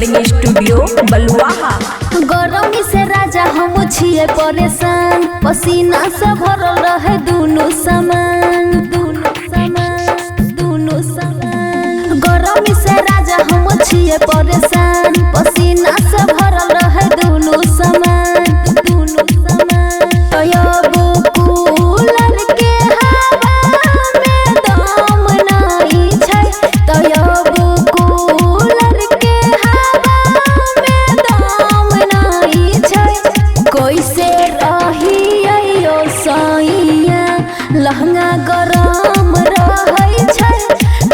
Recording studio बलुआहा। गरमी से राजा हम छिए परेशान, पसीना से भरल रहे दुनु सामान। गरमी से राजा हम छिए परेशान, पसीना से भरल रहे दुनु सामान। कूलर के हवा में दम नहीं छै, कूलर के हवा में दम नहीं छै। कैसे रहियो सैया लहंगा गरम रहै छै,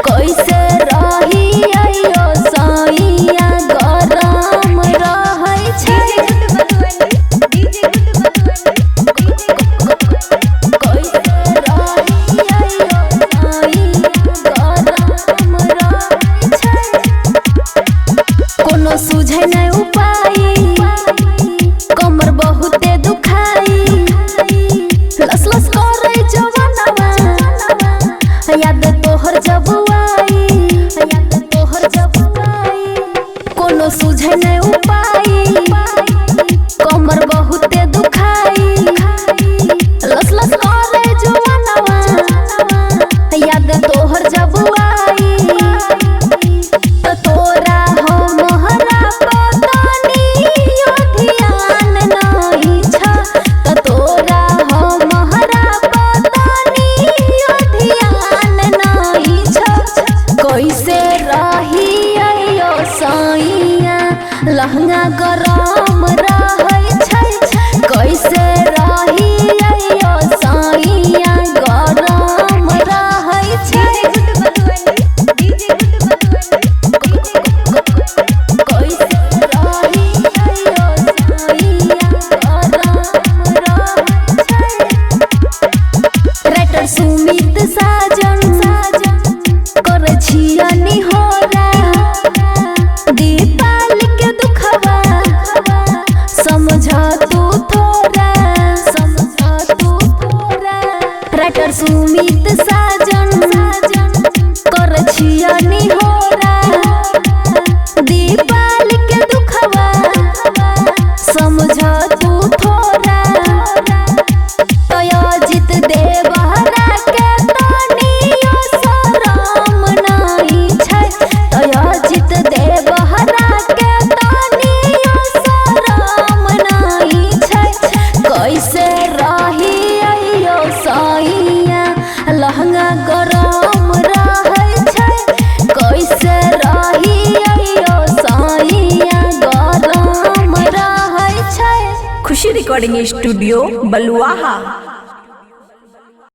कैसे रहियो सैया गरम रहै छै। कोनो सुझे नहीं उपाय, कमर बहुते दुखाई, लस लस करे जवानवा याद तोहर जब आई। कोनो सुझे नहीं उपाय, कमर बहुते दुखाई, लस लस करे जवानवा याद तोहर जब आई। तोरा हो मोहरा पतानियो ध्यान नहीं छ, तोरा हो मोहरा पतानियो ध्यान नहीं छ। कैसे रहियो सैया लहंगा गरम रहै छै, कैसे रहियो सैया गरम रहै छै। सुमित साजन करे छिया निहोरा, दीपाल के दुखवा समझ तू थोड़ा। राइटर सुमित साजन करे छिया निहोरा, दीपाल के दुखवा समझ तू थोड़ा। जित देवहरा के तनियो शरम नहीं छै, जित देवहरा के तनियो शरम नहीं छै। कैसे रहियो सैया लहंगा गरम रहै छै, कैसे रहियो सैया गरम रहै छै। खुशी रिकॉर्डिंग स्टूडियो बलुआहा।